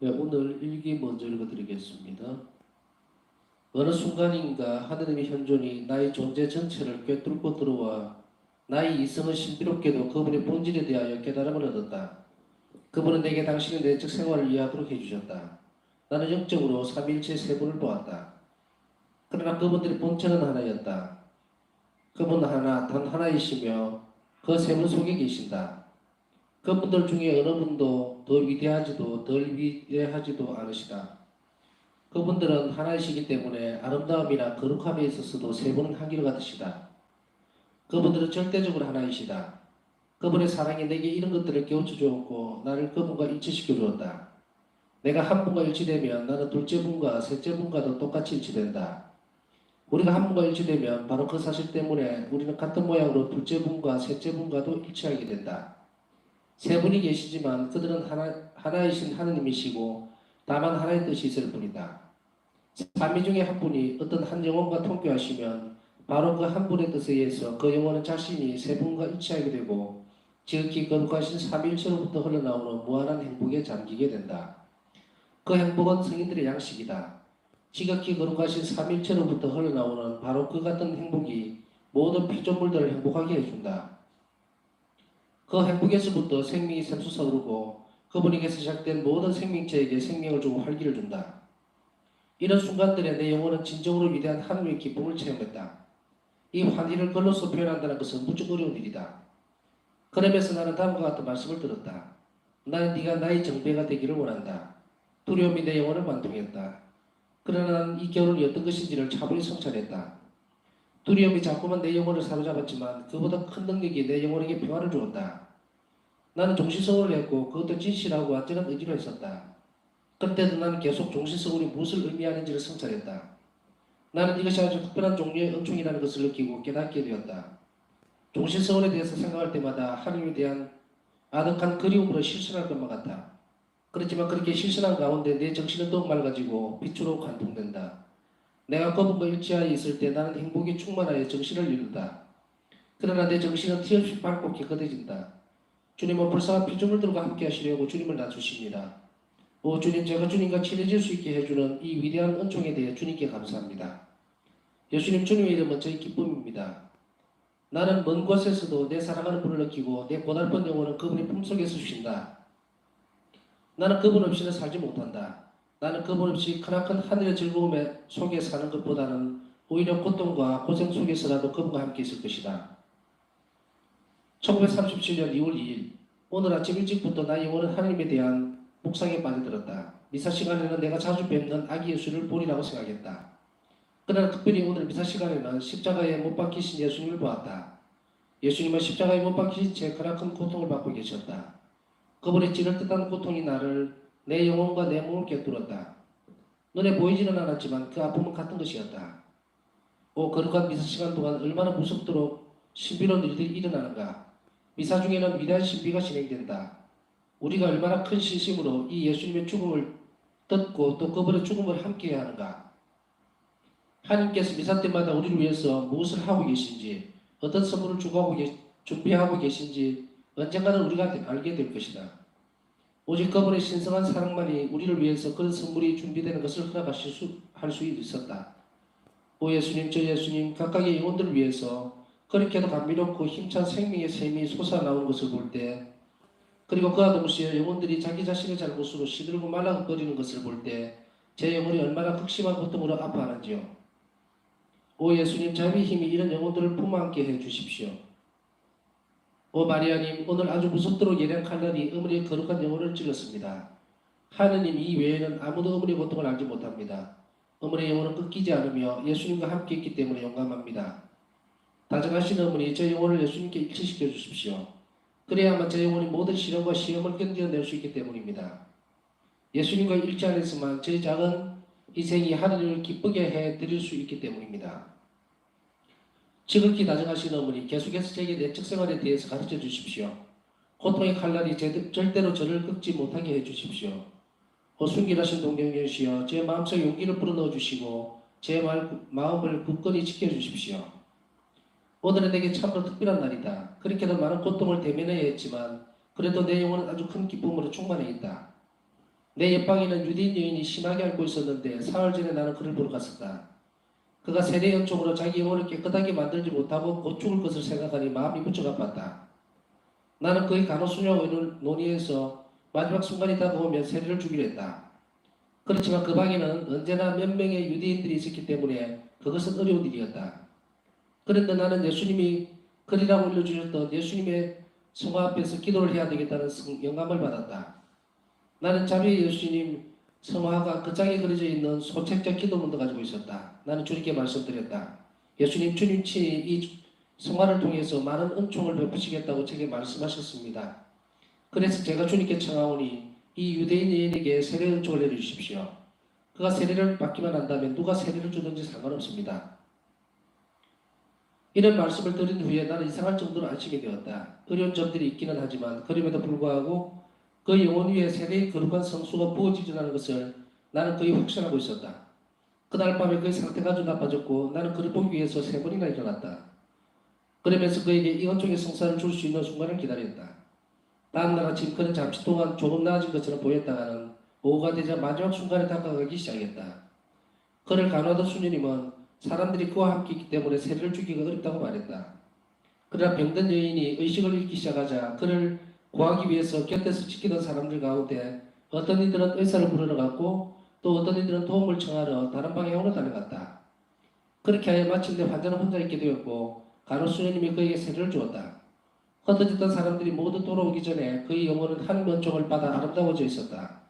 네, 오늘 일기 먼저 읽어드리겠습니다. 어느 순간인가 하느님의 현존이 나의 존재 전체를 꿰뚫고 들어와 나의 이성은 신비롭게도 그분의 본질에 대하여 깨달음을 얻었다. 그분은 내게 당신의 내적 생활을 이해하도록 해주셨다. 나는 영적으로 삼위일체 세 분을 보았다. 그러나 그분들의 본체는 하나였다. 그분 하나, 단 하나이시며 그 세 분 속에 계신다. 그분들 중에 어느 분도 더 위대하지도 덜 위대하지도 않으시다. 그분들은 하나이시기 때문에 아름다움이나 거룩함에 있어서도 세 분은 한결같으시다. 그분들은 절대적으로 하나이시다. 그분의 사랑이 내게 이런 것들을 깨우쳐 주었고 나를 그분과 일치시켜 주었다. 내가 한 분과 일치되면 나는 둘째 분과 셋째 분과도 똑같이 일치된다. 우리가 한 분과 일치되면 바로 그 사실 때문에 우리는 같은 모양으로 둘째 분과 셋째 분과도 일치하게 된다. 세 분이 계시지만 그들은 하나이신 하느님이시고 다만 하나의 뜻이 있을 뿐이다. 삼위 중에 한 분이 어떤 한 영혼과 통교하시면 바로 그 한 분의 뜻에 의해서 그 영혼은 자신이 세 분과 일치하게 되고 지극히 거룩하신 삼위일체로부터 흘러나오는 무한한 행복에 잠기게 된다. 그 행복은 성인들의 양식이다. 지극히 거룩하신 삼위일체로부터 흘러나오는 바로 그 같은 행복이 모든 피조물들을 행복하게 해준다. 그 행복에서부터 생명이 샘솟아오르고 그분에게서 시작된 모든 생명체에게 생명을 주고 활기를 준다. 이런 순간들에 내 영혼은 진정으로 위대한 하나님의 기쁨을 체험했다. 이 환희를 글로써 표현한다는 것은 무척 어려운 일이다. 그러면서 나는 다음과 같은 말씀을 들었다. 나는 네가 나의 정배가 되기를 원한다. 두려움이 내 영혼을 관통했다. 그러나 나는 이 겨울이 어떤 것인지를 차분히 성찰했다. 두려움이 자꾸만 내 영혼을 사로잡았지만 그보다 큰 능력이 내 영혼에게 평화를 주었다. 나는 종신성을 했고 그것도 진실하고 완전한 의지로 했었다. 그때도 나는 계속 종신성이 무엇을 의미하는지를 성찰했다. 나는 이것이 아주 특별한 종류의 은총이라는 것을 느끼고 깨닫게 되었다. 종신성원에 대해서 생각할 때마다 하나님에 대한 아득한 그리움으로 실천할 것만 같다. 그렇지만 그렇게 실천한 가운데 내 정신은 더욱 맑아지고 빛으로 관통된다. 내가 그분과 일치하여 있을 때 나는 행복이 충만하여 정신을 이룬다. 그러나 내 정신은 티없이 밝고 깨끗해진다. 주님은 불쌍한 피조물들과 함께 하시려고 주님을 낮추십니다. 오 주님, 제가 주님과 친해질 수 있게 해주는 이 위대한 은총에 대해 주님께 감사합니다. 예수님, 주님의 이름은 저희 기쁨입니다. 나는 먼 곳에서도 내 사랑하는 분을 느끼고 내 고달픈 영혼은 그분의 품속에서 주신다. 나는 그분 없이는 살지 못한다. 나는 그분 없이 크나큰 하늘의 즐거움 속에 사는 것보다는 오히려 고통과 고생 속에서라도 그분과 함께 있을 것이다. 1937년 2월 2일 오늘 아침 일찍부터 나의 영혼은 하나님에 대한 묵상에 빠져들었다. 미사 시간에는 내가 자주 뵙는 아기 예수를 보리라고 생각했다. 그러나 특별히 오늘 미사 시간에는 십자가에 못 박히신 예수님을 보았다. 예수님은 십자가에 못 박히신 채 크나큰 고통을 받고 계셨다. 그분의 찌릿듯한 고통이 나를 내 영혼과 내 몸을 꿰뚫었다. 눈에 보이지는 않았지만 그 아픔은 같은 것이었다. 오 거룩한 미사 시간 동안 얼마나 무섭도록 신비로운 일들이 일어나는가. 미사 중에는 위대한 신비가 진행된다. 우리가 얼마나 큰 신심으로 이 예수님의 죽음을 듣고 또 그분의 죽음을 함께해야 하는가. 하나님께서 미사 때마다 우리를 위해서 무엇을 하고 계신지, 어떤 선물을 준비하고 계신지 언젠가는 우리가 알게 될 것이다. 오직 그분의 신성한 사랑만이 우리를 위해서 그런 선물이 준비되는 것을 할 수 있었다. 오 예수님, 저 예수님, 각각의 영혼들을 위해서 그렇게도 감미롭고 힘찬 생명의 샘이 솟아나오는 것을 볼 때, 그리고 그와 동시에 영혼들이 자기 자신의 잘못으로 시들고 말라거리는 것을 볼 때, 제 영혼이 얼마나 극심한 고통으로 아파하는지요. 오 예수님, 자비의 힘이 이런 영혼들을 품어안게 해 주십시오. 오 마리아님, 오늘 아주 무섭도록 예리한 칼날이 어머니의 거룩한 영혼을 찔렀습니다. 하느님 이 외에는 아무도 어머니의 고통을 알지 못합니다. 어머니의 영혼은 끊기지 않으며 예수님과 함께 있기 때문에 용감합니다. 다정하신 어머니, 제 영혼을 예수님께 일치시켜 주십시오. 그래야만 제 영혼이 모든 시련과 시험을 견뎌낼 수 있기 때문입니다. 예수님과 일치 안에서만 제 작은 희생이 하느님을 기쁘게 해드릴 수 있기 때문입니다. 지극히 다정하신 어머니, 계속해서 제게 내적 생활에 대해서 가르쳐 주십시오. 고통의 칼날이 절대로 저를 꺾지 못하게 해주십시오. 순결하신 동경연시여, 제 마음속에 용기를 불어넣어 주시고 제 마음을 굳건히 지켜주십시오. 오늘은 내게 참으로 특별한 날이다. 그렇게도 많은 고통을 대면해야 했지만 그래도 내 영혼은 아주 큰 기쁨으로 충만해 있다. 내 옆방에는 유대인 여인이 심하게 앓고 있었는데 사흘 전에 나는 그를 보러 갔었다. 그가 세례 연총으로 자기 영혼을 깨끗하게 만들지 못하고 곧 죽을 것을 생각하니 마음이 무척 아팠다. 나는 그의 간호수녀와 논의해서 마지막 순간이 다가오면 세례를 주기로 했다. 그렇지만 그 방에는 언제나 몇 명의 유대인들이 있었기 때문에 그것은 어려운 일이었다. 그런데 나는 예수님이 그리라고 일러주셨던 예수님의 성화 앞에서 기도를 해야 되겠다는 영감을 받았다. 나는 자비의 예수님 성화가 그 장에 그려져 있는 소책적 기도문도 가지고 있었다. 나는 주님께 말씀드렸다. 예수님 주님 친히 이 성화를 통해서 많은 은총을 베푸시겠다고 제게 말씀하셨습니다. 그래서 제가 주님께 청하오니 이 유대인 여인에게 세례 은총을 내려주십시오. 그가 세례를 받기만 한다면 누가 세례를 주든지 상관없습니다. 이런 말씀을 드린 후에 나는 이상할 정도로 안심이 되었다. 어려운 점들이 있기는 하지만 그럼에도 불구하고 그 영혼 위에 세례의 거룩한 성수가 부어지지라는 것을 나는 거의 확신하고 있었다. 그날 밤에 그의 상태가 아주 나빠졌고 나는 그를 보기 위해서 3번이나 일어났다. 그러면서 그에게 이 은총의 성사를 줄 수 있는 순간을 기다렸다. 다음날 아침 그는 잠시 동안 조금 나아진 것처럼 보였다가는 오후가 되자 마지막 순간에 다가가기 시작했다. 그를 간호하던 수녀님은 사람들이 그와 함께 있기 때문에 세례를 주기가 어렵다고 말했다. 그러나 병든 여인이 의식을 잃기 시작하자 그를 구하기 위해서 곁에서 지키던 사람들 가운데 어떤 이들은 의사를 부르러 갔고 또 어떤 이들은 도움을 청하러 다른 방향으로 달려갔다. 그렇게 하여 마침내 환자는 혼자 있게 되었고 간호수녀님이 그에게 세례를 주었다. 흩어졌던 사람들이 모두 돌아오기 전에 그의 영혼은 한 면총을 받아 아름다워져 있었다.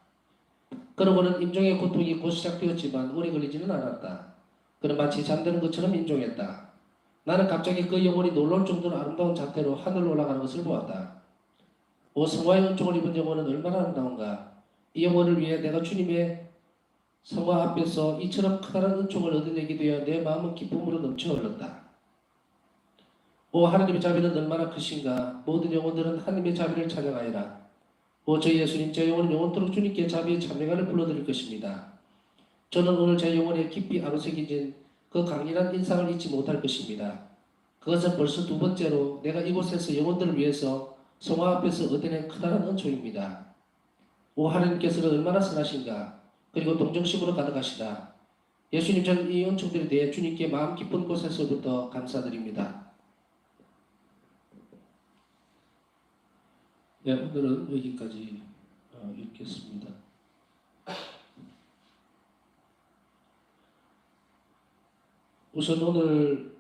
그러고는 임종의 고통이 곧 시작되었지만 오래 걸리지는 않았다. 그는 마치 잠드는 것처럼 임종했다. 나는 갑자기 그 영혼이 놀라울 정도로 아름다운 자태로 하늘로 올라가는 것을 보았다. 오 성화의 은총을 입은 영혼은 얼마나 아름다운가. 이 영혼을 위해 내가 주님의 성화 앞에서 이처럼 커다란 은총을 얻어내게 되어 내 마음은 기쁨으로 넘쳐 흘렀다. 오 하나님의 자비는 얼마나 크신가. 모든 영혼들은 하나님의 자비를 찬양하여라. 오 저희 예수님 제 영혼은 영원토록 주님께 자비의 찬양을 불러드릴 것입니다. 저는 오늘 제 영혼에 깊이 아로새겨진 그 강인한 인상을 잊지 못할 것입니다. 그것은 벌써 2번째로 내가 이곳에서 영혼들을 위해서 성화 앞에서 얻어낸 커다란 은총입니다. 오 하나님께서는 얼마나 선하신가. 그리고 동정심으로 가득하시다. 예수님 저는 이 은총들에 대해 주님께 마음 깊은 곳에서부터 감사드립니다. 네, 오늘은 여기까지 읽겠습니다. 우선 오늘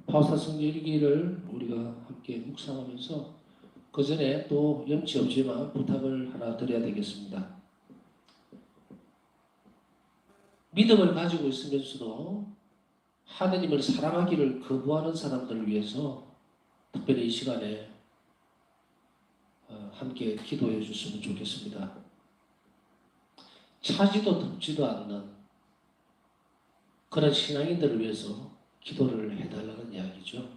파우사성 일기를 우리가 함께 묵상하면서 그 전에 또 염치 없지만 부탁을 하나 드려야 되겠습니다. 믿음을 가지고 있으면서도 하느님을 사랑하기를 거부하는 사람들을 위해서 특별히 이 시간에 함께 기도해 주시면 좋겠습니다. 차지도 덥지도 않는 그런 신앙인들을 위해서 기도를 해달라는 이야기죠.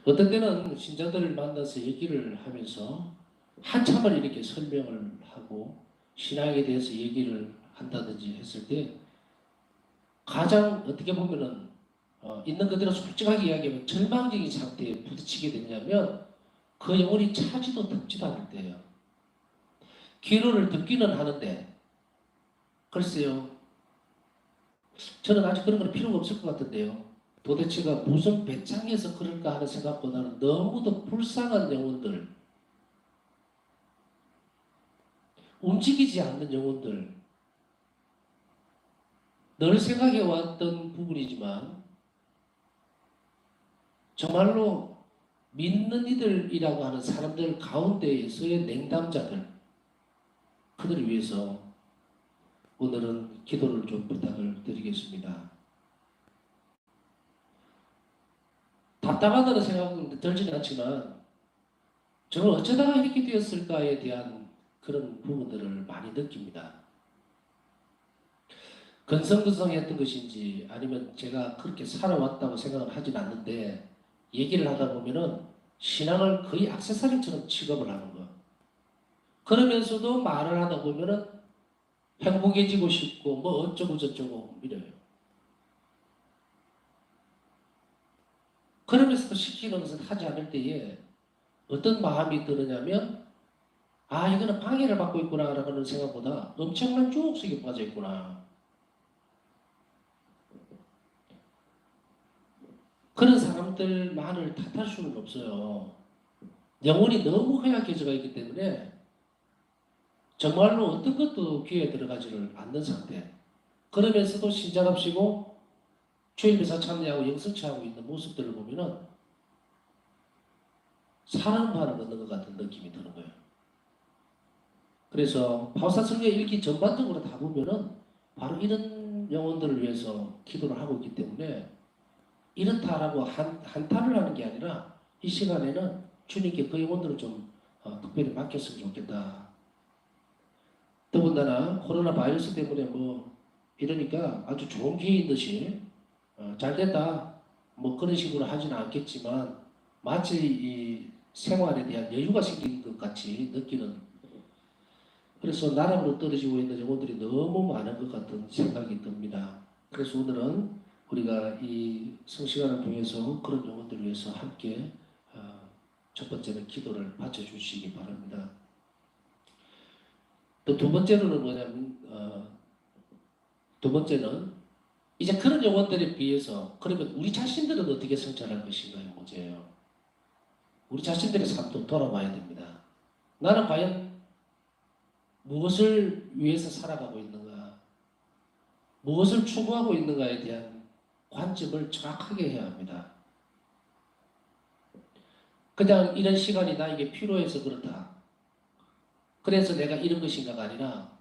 어떤 때는 신자들을 만나서 얘기를 하면서 한참을 이렇게 설명을 하고 신앙에 대해서 얘기를 한다든지 했을 때 가장 어떻게 보면은 있는 그대로 솔직하게 이야기하면 절망적인 상태에 부딪히게 되냐면 그 영혼이 차지도 덥지도 않을 때예요. 기도를 듣기는 하는데 글쎄요. 저는 아직 그런 건 필요가 없을 것 같은데요. 도대체가 무슨 배짱에서 그럴까 하는 생각보다는 너무도 불쌍한 영혼들, 움직이지 않는 영혼들, 늘 생각해왔던 부분이지만 정말로 믿는 이들이라고 하는 사람들 가운데에서의 냉담자들, 그들을 위해서 오늘은 기도를 좀 부탁을 드리겠습니다. 답답하다는 생각은 들지는 않지만 저는 어쩌다가 이렇게 되었을까에 대한 그런 부분들을 많이 느낍니다. 건성건성했던 것인지 아니면 제가 그렇게 살아왔다고 생각을 하진 않는데 얘기를 하다 보면은 신앙을 거의 액세서리처럼 취급을 하는 거. 그러면서도 말을 하다 보면은 행복해지고 싶고 뭐 어쩌고 저쩌고 이래요. 그러면서도 시키는 것은 하지 않을 때에 어떤 마음이 드느냐면 아, 이거는 방해를 받고 있구나라는 생각보다 엄청난 유혹 속에 빠져 있구나. 그런 사람들만을 탓할 수는 없어요. 영혼이 너무 허약해져가 있기 때문에 정말로 어떤 것도 귀에 들어가지를 않는 상태. 그러면서도 신자답시고 주일배사 참여하고 영성취하고 있는 모습들을 보면은 사람 반을 얻는 것 같은 느낌이 드는 거예요. 그래서 바울사성경 읽기 전반적으로 다 보면은 바로 이런 영혼들을 위해서 기도를 하고 있기 때문에 이렇다라고 한탄을 하는 게 아니라 이 시간에는 주님께 그 영혼들을 좀 특별히 맡겼으면 좋겠다. 더군다나 코로나 바이러스 때문에 뭐 이러니까 아주 좋은 기회인 듯이 잘 됐다 뭐 그런 식으로 하지는 않겠지만 마치 이 생활에 대한 여유가 생긴 것 같이 느끼는, 그래서 나락으로 떨어지고 있는 영혼들이 너무 많은 것 같은 생각이 듭니다. 그래서 오늘은 우리가 이 성시간을 통해서 그런 영혼들을 위해서 함께 첫 번째는 기도를 바쳐주시기 바랍니다. 또 두 번째로는 뭐냐면 두 번째는 이제 그런 영혼들에 비해서 그러면 우리 자신들은 어떻게 성찰할 것인가의 문제예요. 우리 자신들의 삶도 돌아봐야 됩니다. 나는 과연 무엇을 위해서 살아가고 있는가, 무엇을 추구하고 있는가에 대한 관점을 정확하게 해야 합니다. 그냥 이런 시간이 나에게 필요해서 그렇다, 그래서 내가 이런 것인가가 아니라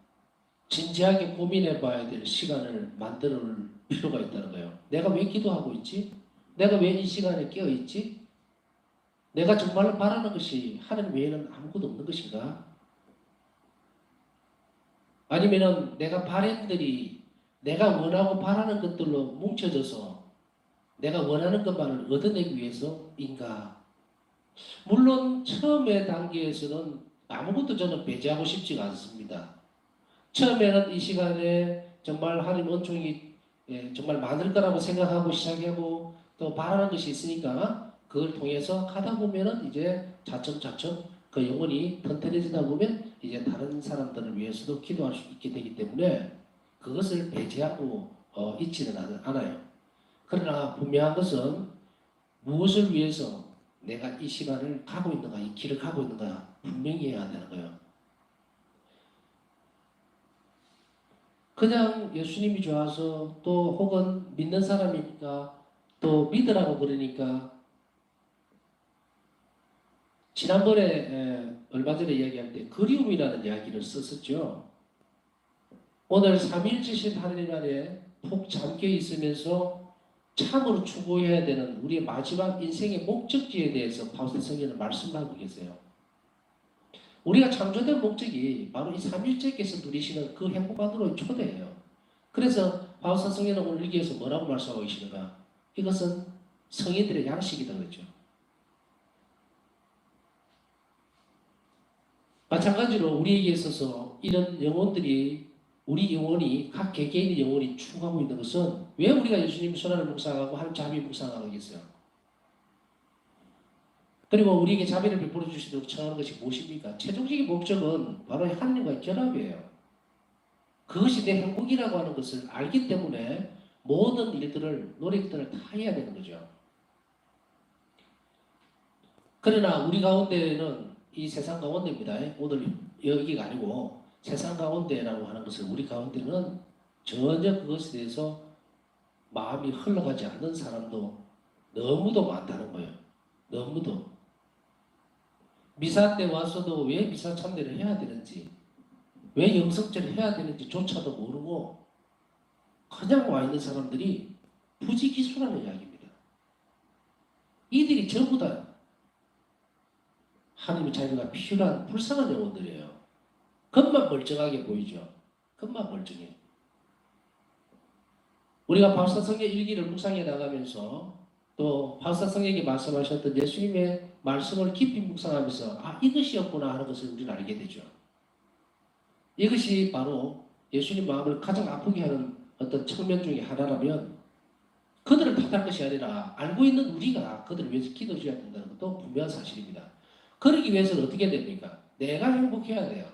진지하게 고민해 봐야 될 시간을 만들 필요가 있다는 거예요. 내가 왜 기도하고 있지? 내가 왜 이 시간에 깨어 있지? 내가 정말로 바라는 것이 하나님 외에는 아무것도 없는 것인가? 아니면은 내가 바램들이 내가 원하고 바라는 것들로 뭉쳐져서 내가 원하는 것만을 얻어내기 위해서인가? 물론 처음의 단계에서는 아무것도 저는 배제하고 싶지가 않습니다. 처음에는 이 시간에 정말 하나님 은총이 정말 많을 거라고 생각하고 시작하고 또 바라는 것이 있으니까 그걸 통해서 하다 보면은 이제 차츰차츰 그 영혼이 튼튼해지다 보면 이제 다른 사람들을 위해서도 기도할 수 있게 되기 때문에 그것을 배제하고 있지는 않아요. 그러나 분명한 것은 무엇을 위해서 내가 이 시간을 가고 있는가, 이 길을 가고 있는가 분명히 해야 되는 거예요. 그냥 예수님이 좋아서 또 혹은 믿는 사람이니까 또 믿으라고 그러니까, 지난번에 얼마 전에 이야기할 때 그리움이라는 이야기를 썼었죠. 오늘 3.1지신 하나님 안에 푹 잠겨 있으면서 참으로 추구해야 되는 우리의 마지막 인생의 목적지에 대해서 바울 성경은 말씀하고 계세요. 우리가 창조된 목적이 바로 이 삼위일체께서 누리시는 그 행복 안으로의 초대예요. 그래서 바울 성경은 오늘 여기에서 뭐라고 말씀하고 계시는가? 이것은 성인들의 양식이다 그랬죠. 마찬가지로 우리에게 있어서 이런 영혼들이, 우리 영혼이 각 개개인의 영혼이 추구하고 있는 것은 왜 우리가 예수님 손안을 묵상하고 하나님 자비 묵상하고 있어요? 그리고 우리에게 자비를 베풀어 주시도록 청하는 것이 무엇입니까? 최종적인 목적은 바로 하나님과의 결합이에요. 그것이 내 행복이라고 하는 것을 알기 때문에 모든 일들을, 노력들을 다 해야 되는 거죠. 그러나 우리 가운데는 이 세상 가운데입니다. 오늘 여기가 아니고 세상 가운데라고 하는 것은 우리 가운데는 전혀 그것에 대해서 마음이 흘러가지 않는 사람도 너무도 많다는 거예요. 너무도. 미사 때 와서도 왜 미사 참배를 해야 되는지, 왜 영성제를 해야 되는지조차도 모르고 그냥 와 있는 사람들이 부지기수라는 이야기입니다. 이들이 전부 다 하나님의 자비가 필요한 불쌍한 영혼들이에요. 겉만 멀쩡하게 보이죠. 겉만 멀쩡해. 우리가 바울사성의 일기를 묵상해 나가면서 또 바울사성에게 말씀하셨던 예수님의 말씀을 깊이 묵상하면서 이것이었구나 하는 것을 우리는 알게 되죠. 이것이 바로 예수님 마음을 가장 아프게 하는 어떤 측면 중에 하나라면 그들을 탓할 것이 아니라 알고 있는 우리가 그들을 위해서 기도해야 된다는 것도 분명한 사실입니다. 그러기 위해서는 어떻게 됩니까? 내가 행복해야 돼요.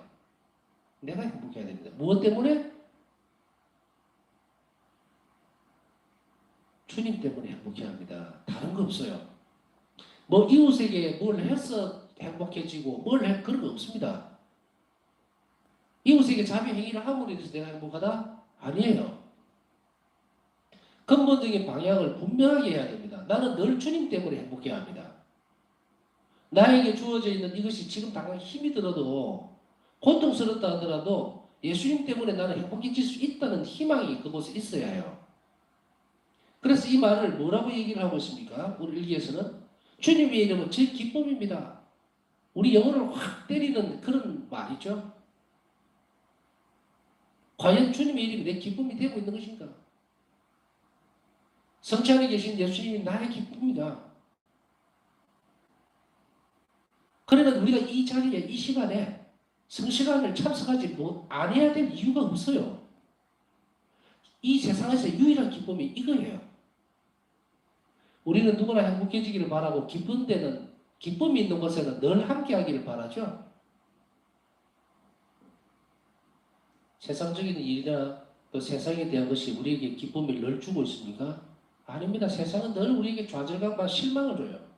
내가 행복해야 됩니다. 무엇 때문에? 주님 때문에 행복해야 합니다. 다른 거 없어요. 뭐 이웃에게 뭘 해서 행복해지고 그런 거 없습니다. 이웃에게 자비 행위를 함으로 인해서 내가 행복하다? 아니에요. 근본적인 방향을 분명하게 해야 됩니다. 나는 늘 주님 때문에 행복해야 합니다. 나에게 주어져 있는 이것이 지금 당장 힘이 들어도 고통스럽다 하더라도 예수님 때문에 나는 행복해질 수 있다는 희망이 그곳에 있어야 해요. 그래서 이 말을 뭐라고 얘기를 하고 있습니까? 우리 일기에서는 주님의 이름은 제 기쁨입니다. 우리 영혼을 확 때리는 그런 말이죠. 과연 주님의 이름이 내 기쁨이 되고 있는 것인가? 성취 안에 계신 예수님이 나의 기쁨이다. 그러나 우리가 이 자리에 이 시간에 성시간을 참석하지 아니해야 될 이유가 없어요. 이 세상에서 유일한 기쁨이 이거예요. 우리는 누구나 행복해지기를 바라고 기쁜 데는 기쁨이 있는 곳에는 늘 함께하기를 바라죠. 세상적인 일이나 그 세상에 대한 것이 우리에게 기쁨을 늘 주고 있습니까? 아닙니다. 세상은 늘 우리에게 좌절감과 실망을 줘요.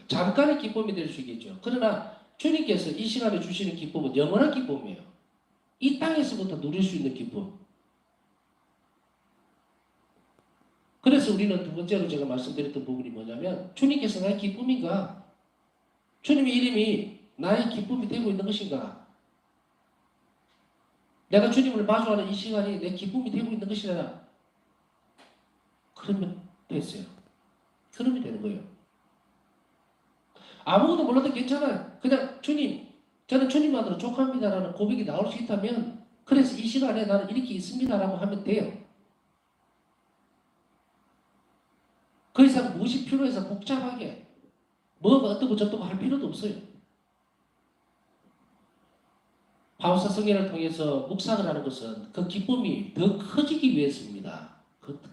잠깐의 기쁨이 될 수 있겠죠. 그러나 주님께서 이 시간에 주시는 기쁨은 영원한 기쁨이에요. 이 땅에서부터 누릴 수 있는 기쁨. 그래서 우리는 두 번째로 제가 말씀드렸던 부분이 뭐냐면 주님께서 나의 기쁨인가? 주님의 이름이 나의 기쁨이 되고 있는 것인가? 내가 주님을 마주하는 이 시간이 내 기쁨이 되고 있는 것이라 그러면 됐어요. 그러면 되는 거예요. 아무것도 몰라도 괜찮아요. 그냥 주님, 저는 주님만으로 족합니다라는 고백이 나올 수 있다면 그래서 이 시간에 나는 이렇게 있습니다라고 하면 돼요. 그 이상 무엇이 필요해서 복잡하게 뭐가 어떻고 저떻고 할 필요도 없어요. 바울사 성경을 통해서 묵상을 하는 것은 그 기쁨이 더 커지기 위해서입니다.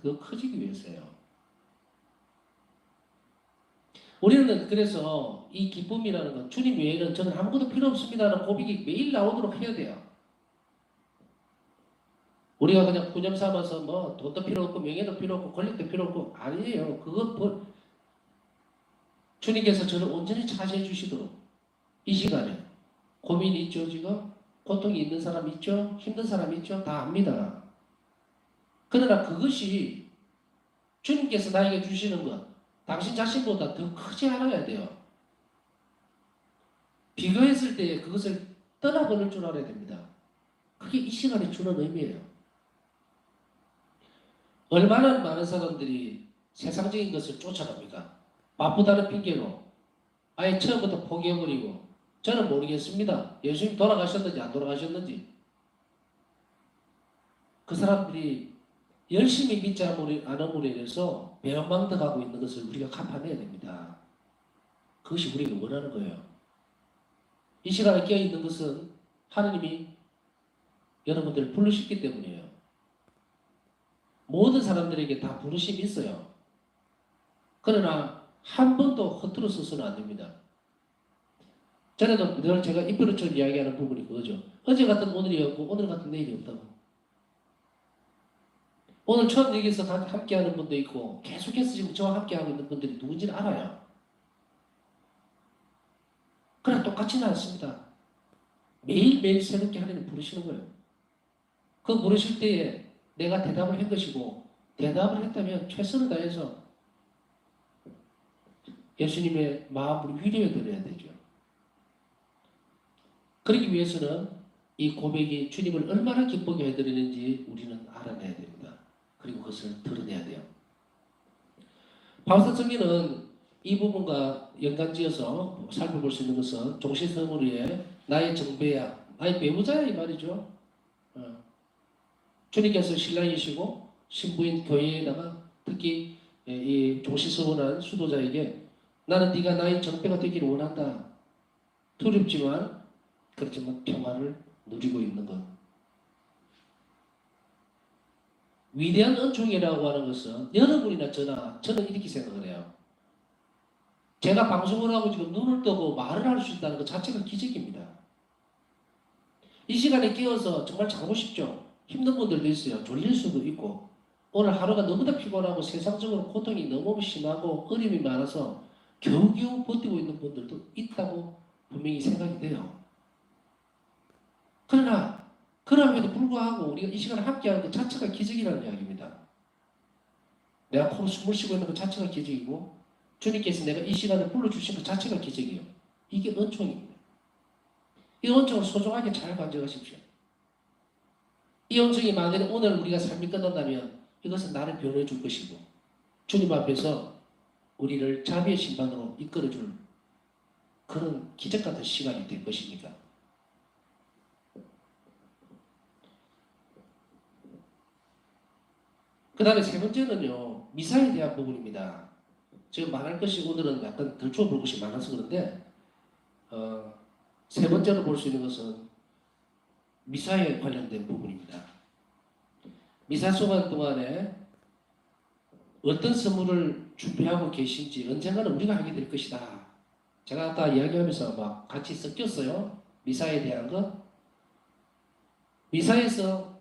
더 커지기 위해서예요. 우리는 그래서 이 기쁨이라는 건 주님 외에는 저는 아무것도 필요 없습니다라는 고백이 매일 나오도록 해야 돼요. 우리가 그냥 푸념 삼아서 뭐 돈도 필요 없고 명예도 필요 없고 권력도 필요 없고 아니에요. 그것 주님께서 저를 온전히 차지해 주시도록 이 시간에 고민이 있죠 지금? 고통이 있는 사람 있죠? 힘든 사람 있죠? 다 압니다. 그러나 그것이 주님께서 나에게 주시는 것 당신 자신보다 더 크지 않아야 돼요. 비교했을 때 그것을 떠나버릴 줄 알아야 됩니다. 그게 이 시간에 주는 의미예요. 얼마나 많은 사람들이 세상적인 것을 쫓아갑니까? 바쁘다는 핑계로 아예 처음부터 포기해버리고 저는 모르겠습니다. 예수님 돌아가셨는지 안 돌아가셨는지 그 사람들이 열심히 믿지 않음으로 인해서 배은망덕하고 있는 것을 우리가 갚아내야 됩니다. 그것이 우리가 원하는 거예요. 이 시간에 깨어있는 것은 하느님이 여러분들을 부르셨기 때문이에요. 모든 사람들에게 다 부르심이 있어요. 그러나 한 번도 허투루 써서는 안 됩니다. 전에도 늘 제가 이표로처럼 이야기하는 부분이 그거죠. 어제 같은 오늘이 없고 오늘 같은 내일이 없다고. 오늘 처음 여기서 함께하는 분도 있고 계속해서 지금 저와 함께하고 있는 분들이 누군지는 알아요. 그러나 똑같지는 않습니다. 매일매일 새롭게 하나님 부르시는 거예요. 그 부르실 때에 내가 대답을 한 것이고 대답을 했다면 최선을 다해서 예수님의 마음을 위로해 드려야 되죠. 그러기 위해서는 이 고백이 주님을 얼마나 기쁘게 해드리는지 우리는 알아내야 됩니다. 그리고 그것을 드러내야 돼요. 바울사 성경은 이 부분과 연관지어서 살펴볼 수 있는 것은 종신성으로의 나의 정배야, 나의 배우자야 이 말이죠. 주님께서 신랑이시고 신부인 교회에다가 특히 이 종신성원한 수도자에게 나는 네가 나의 정배가 되기를 원한다. 두렵지만 그렇지만 평화를 누리고 있는 것. 위대한 은총이라고 하는 것은 여러분이나 저는 이렇게 생각을 해요. 제가 방송을 하고 지금 눈을 뜨고 말을 할 수 있다는 것 자체가 기적입니다. 이 시간에 깨어서 정말 자고 싶죠. 힘든 분들도 있어요. 졸릴 수도 있고 오늘 하루가 너무나 피곤하고 세상적으로 고통이 너무 심하고 어려움이 많아서 겨우겨우 버티고 있는 분들도 있다고 분명히 생각이 돼요. 그러나 그럼에도 불구하고 우리가 이 시간에 함께하는 것 자체가 기적이라는 이야기입니다. 내가 코로 숨을 쉬고 있는 것 자체가 기적이고 주님께서 내가 이 시간에 불러주신 것 자체가 기적이에요. 이게 은총입니다. 이 은총을 소중하게 잘 간직하십시오. 이 은총이 만약에 오늘 우리가 삶이 끝난다면 이것은 나를 변호해 줄 것이고 주님 앞에서 우리를 자비의 심판으로 이끌어줄 그런 기적 같은 시간이 될 것이니까. 그 다음에 세 번째는요, 미사에 대한 부분입니다. 지금 말할 것이 오늘은 약간 덜 추워 볼 것이 많아서 그런데, 세 번째로 볼 수 있는 것은 미사에 관련된 부분입니다. 미사 소간 동안에 어떤 선물을 준비하고 계신지 언젠가는 우리가 하게 될 것이다. 제가 아까 이야기하면서 막 같이 섞였어요. 미사에 대한 것. 미사에서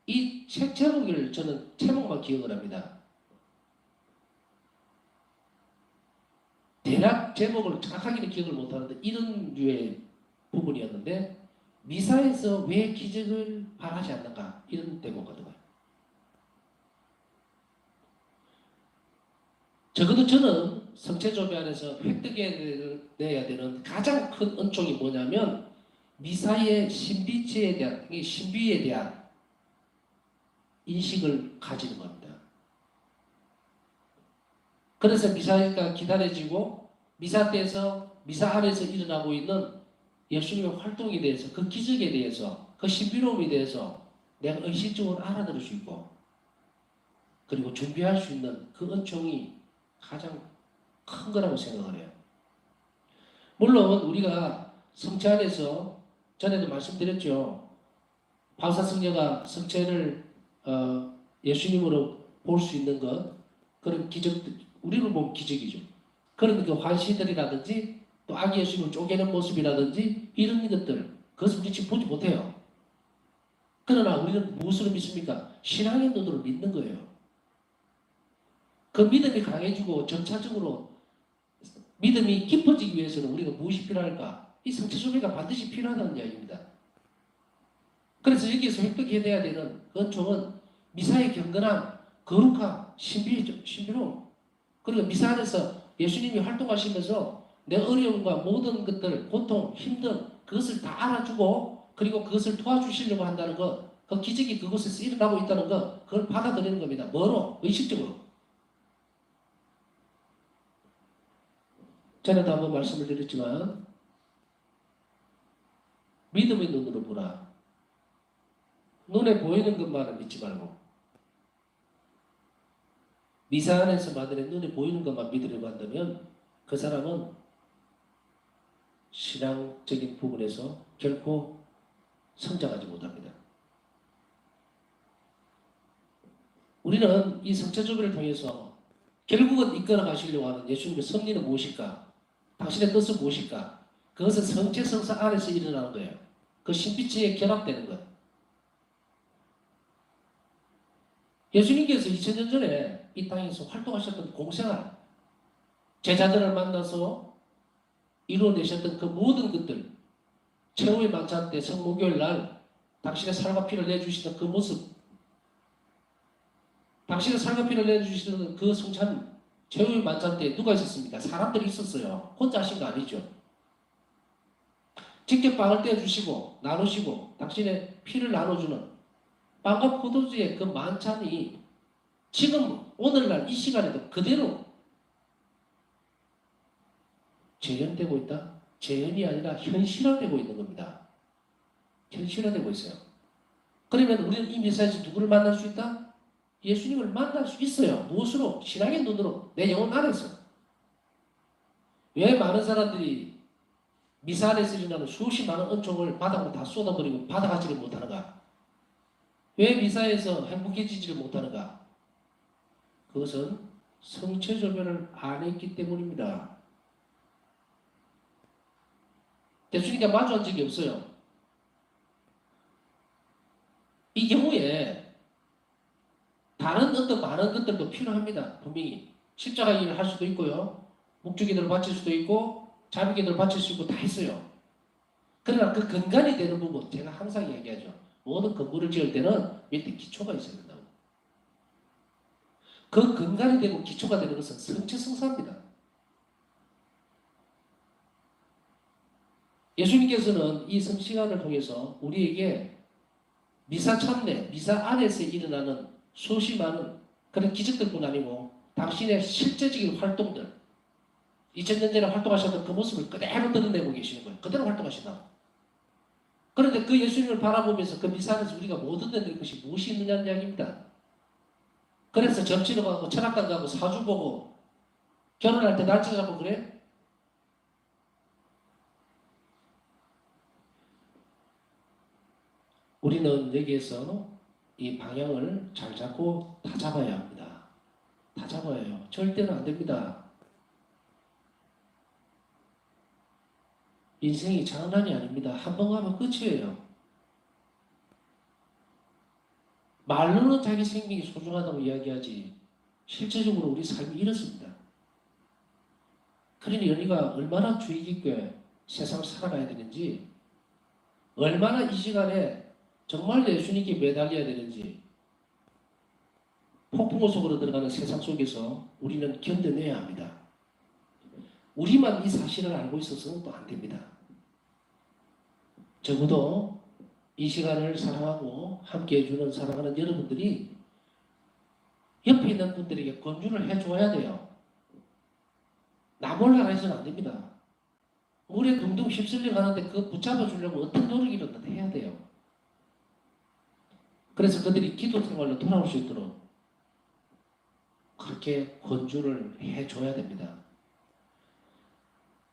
이 책 제목을 저는 제목만 기억을 합니다. 대략 제목을 정확하게는 기억을 못하는데 이런 류의 부분이었는데 미사에서 왜 기적을 바라지 않는가 이런 대목이거든요. 적어도 저는 성체조배 안에서 획득해내야 되는 가장 큰 은총이 뭐냐면 미사의 신비치에 대한 신비에 대한 인식을 가지는 겁니다. 그래서 미사가 기다려지고 미사 때에서 미사 안에서 일어나고 있는 예수님의 활동에 대해서 그 기적에 대해서 그 신비로움에 대해서 내가 의식적으로 알아들을 수 있고 그리고 준비할 수 있는 그 은총이 가장 큰 거라고 생각을 해요. 물론 우리가 성체 안에서 전에도 말씀드렸죠. 바우사 성녀가 성체를 예수님으로 볼 수 있는 것 그런 기적들 우리를 보면 기적이죠. 그런 그 환시들이라든지 또 아기 예수님을 쪼개는 모습이라든지 이런 것들 그것을 우리 지금 보지 못해요. 그러나 우리는 무엇으로 믿습니까? 신앙의 눈으로 믿는 거예요. 그 믿음이 강해지고 점차적으로 믿음이 깊어지기 위해서는 우리가 무엇이 필요할까? 이 성체조배가 반드시 필요하다는 이야기입니다. 그래서 여기에서 획득해내야 되는 그 은총은 미사의 경건함, 거룩함, 신비로움. 그리고 미사 안에서 예수님이 활동하시면서 내 어려움과 모든 것들, 고통, 힘든 그것을 다 알아주고 그리고 그것을 도와주시려고 한다는 것, 그 기적이 그곳에서 일어나고 있다는 것, 그걸 받아들이는 겁니다. 뭐로? 의식적으로. 전에도 한번 말씀을 드렸지만 믿음의 눈으로 보라. 눈에 보이는 것만을 믿지 말고 미사 안에서 만약에 눈에 보이는 것만 믿으려고 한다면 그 사람은 신앙적인 부분에서 결코 성장하지 못합니다. 우리는 이 성체조배를 통해서 결국은 이끌어 가시려고 하는 예수님의 섭리는 무엇일까? 당신의 뜻은 무엇일까? 그것은 성체 성사 안에서 일어나는 거예요. 그 신비치에 결합되는 것. 예수님께서 2000년 전에 이 땅에서 활동하셨던 공생활, 제자들을 만나서 이루어내셨던 그 모든 것들, 최후의 만찬 때 성목요일 날 당신의 살과 피를 내주시던 그 모습, 당신의 살과 피를 내주시던 그 성찬, 최후의 만찬 때 누가 있었습니까? 사람들이 있었어요. 혼자 하신 거 아니죠. 직접 빵을 떼어주시고 나누시고 당신의 피를 나눠주는 빵과 포도주의 그 만찬이 지금 오늘날 이 시간에도 그대로 재현되고 있다? 재현이 아니라 현실화되고 있는 겁니다. 현실화되고 있어요. 그러면 우리는 이 미사에서 누구를 만날 수 있다? 예수님을 만날 수 있어요. 무엇으로? 신앙의 눈으로 내 영혼 안에서. 왜 많은 사람들이 미사 안에서 일어나는 수없이 많은 은총을 바닥으로 다 쏟아버리고 받아가지를 못하는가? 왜 미사에서 행복해지지를 못하는가? 그것은 성체조별을 안 했기 때문입니다. 대수님과 마주한 적이 없어요. 이 경우에 다른 어떤 많은 것들도 필요합니다. 분명히 십자가 일을 할 수도 있고요. 목주기도를 바칠 수도 있고 자비기도를 바칠 수 있고 다 있어요. 그러나 그 근간이 되는 부분 제가 항상 이야기하죠. 모든 건물을 지을 때는 밑에 기초가 있어야 된다고. 그 근간이 되고 기초가 되는 것은 성취성사입니다. 예수님께서는 이 성시간을 통해서 우리에게 미사 참내, 미사 안에서 일어나는 수없이 많은 그런 기적들뿐 아니고 당신의 실제적인 활동들 2000년 전에 활동하셨던 그 모습을 그대로 드러내고 계시는 거예요. 그대로 활동하신다. 그런데 그 예수님을 바라보면서 그 미사 안에서 우리가 못 얻어낼 것이 무엇이 있느냐는 이야기입니다. 그래서 점치러 가고 철학관 가고 사주 보고 결혼할 때 날짜 잡고 그래? 우리는 여기에서 이 방향을 잘 잡고 다 잡아야 합니다. 다 잡아야 해요. 절대로 안 됩니다. 인생이 장난이 아닙니다. 한 번 가면 끝이에요. 말로는 자기 생명이 소중하다고 이야기하지 실제적으로 우리 삶이 이렇습니다. 그러니 우리가 얼마나 주의 깊게 세상을 살아가야 되는지 얼마나 이 시간에 정말 예수님께 매달려야 되는지 폭풍우 속으로 들어가는 세상 속에서 우리는 견뎌내야 합니다. 우리만 이 사실을 알고 있어서는 또 안 됩니다. 적어도 이 시간을 사랑하고 함께 해주는 사랑하는 여러분들이 옆에 있는 분들에게 권유를 해줘야 돼요. 나 몰라 해서는 안 됩니다. 물에 둥둥 휩쓸려 가는데 그거 붙잡아 주려고 어떤 노력이라도 해야 돼요. 그래서 그들이 기도 생활로 돌아올 수 있도록 그렇게 권유를 해줘야 됩니다.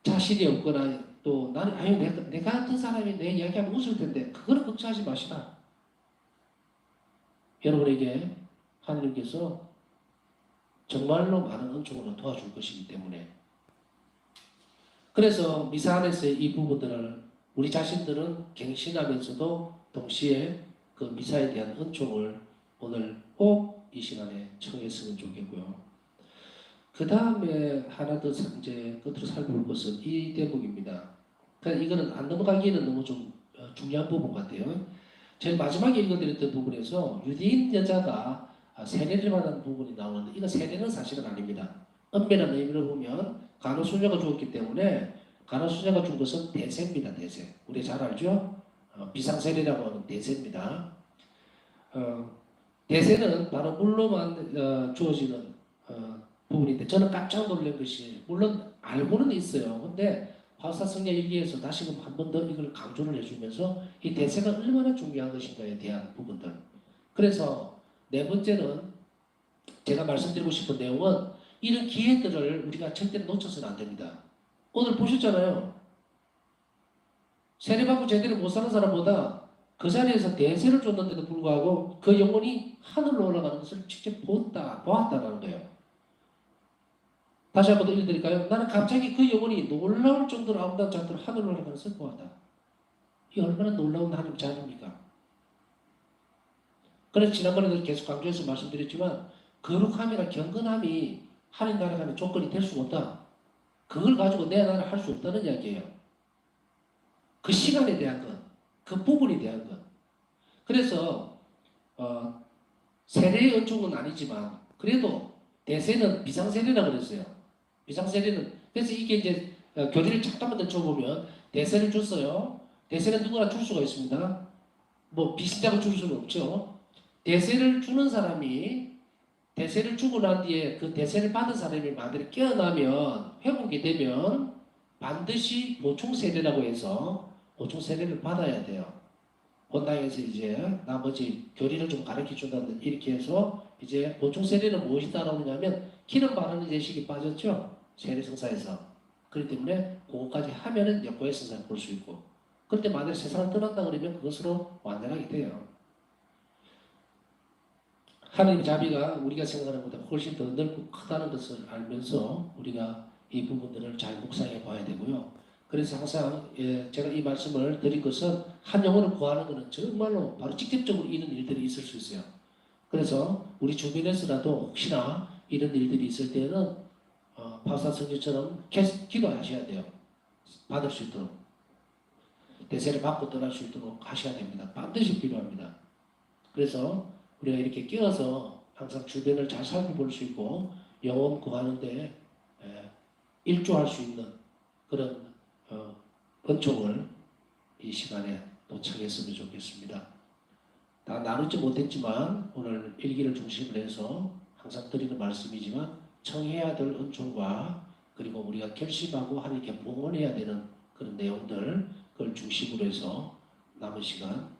자신이 없거나 또 나는 아유 내가 같은 사람이 내 이야기하면 웃을 텐데 그거는 걱정하지 마시라. 여러분에게 하나님께서 정말로 많은 은총으로 도와줄 것이기 때문에 그래서 미사 안에서의 이 부분들을 우리 자신들은 갱신하면서도 동시에 그 미사에 대한 은총을 오늘 꼭 이 시간에 청했으면 좋겠고요. 그 다음에 하나 더 이제 끝으로 살펴볼 것은 이 대목입니다. 그러니까 이거는 안 넘어가기에는 너무 좀 중요한 부분 같아요. 제일 마지막에 읽어드렸던 부분에서 유대인 여자가 세례를 받는 부분이 나오는데 이거 세례는 사실은 아닙니다. 엄밀한 의미로 보면 간호수녀가 죽었기 때문에 간호수녀가 죽은 것은 대세입니다. 대세. 우리 잘 알죠? 비상세례라고 하는 대세입니다. 대세는 바로 물로만 주어지는 부분인데 저는 깜짝 놀란 것이 물론 알고는 있어요. 근데 화사성경 일기에서 다시금 한 번 더 이걸 강조를 해주면서 이 대세가 얼마나 중요한 것인가에 대한 부분들. 그래서 네 번째는 제가 말씀드리고 싶은 내용은 이런 기회들을 우리가 절대로 놓쳐서는 안 됩니다. 오늘 보셨잖아요. 세례받고 제대로 못 사는 사람보다 그 자리에서 대세를 줬는데도 불구하고 그 영혼이 하늘로 올라가는 것을 직접 보았다라는 거예요. 다시 한번 더 읽어드릴까요? 나는 갑자기 그 영혼이 놀라울 정도로 아름다운 자태로 하늘로 올라가는 것을 보았다. 이 얼마나 놀라운 하나님 자녀입니까? 그래서 지난번에도 계속 강조해서 말씀드렸지만 거룩함이나 경건함이 하나님 나라에 가는 조건이 될 수가 없다. 그걸 가지고 내 나라를 할 수 없다는 이야기예요. 그 시간에 대한 것, 그 부분에 대한 것. 그래서 세례의 은총은 아니지만 그래도 대세는 비상세례라고 그랬어요. 비상세례는 그래서 이게 이제 교리를 잠깐만 더 쳐보면 대세를 줬어요. 대세는 누구나 줄 수가 있습니다. 뭐 비슷하게 줄 수는 없죠. 대세를 주는 사람이 대세를 주고 난 뒤에 그 대세를 받은 사람이 만약에 깨어나면 회복이 되면 반드시 보충 세례라고 해서 보충 세례를 받아야 돼요. 본당에서 이제 나머지 교리를 좀 가르쳐 준다든 이렇게 해서 이제 보충 세례는 무엇이 따라오느냐면 기름 바르는 예식이 빠졌죠. 세례 성사에서. 그렇기 때문에 그거까지 하면은 역고의 성사를 볼 수 있고 그때 만약에 세상을 떠난다 그러면 그것으로 완전하게 돼요. 하나님의 자비가 우리가 생각하는 것보다 훨씬 더 넓고 크다는 것을 알면서 우리가 이 부분들을 잘 묵상해 봐야 되고요. 그래서 항상 제가 이 말씀을 드린 것은 한 영혼을 구하는 것은 정말로 바로 직접적으로 이런 일들이 있을 수 있어요. 그래서 우리 주변에서라도 혹시나 이런 일들이 있을 때는 파사 성경처럼 계속 기도하셔야 돼요. 받을 수 있도록. 대세를 받고 떠날 수 있도록 하셔야 됩니다. 반드시 필요합니다. 그래서 우리가 이렇게 끼어서 항상 주변을 잘 살펴볼 수 있고 영혼 구하는데 일조할 수 있는 그런 은총을 이 시간에 도착했으면 좋겠습니다. 다 나누지 못했지만 오늘 일기를 중심으로 해서 항상 드리는 말씀이지만 청해야 될 은총과 그리고 우리가 결심하고 하나님께 봉헌해야 되는 그런 내용들 그걸 중심으로 해서 남은 시간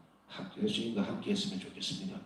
예수님과 함께 했으면 좋겠습니다.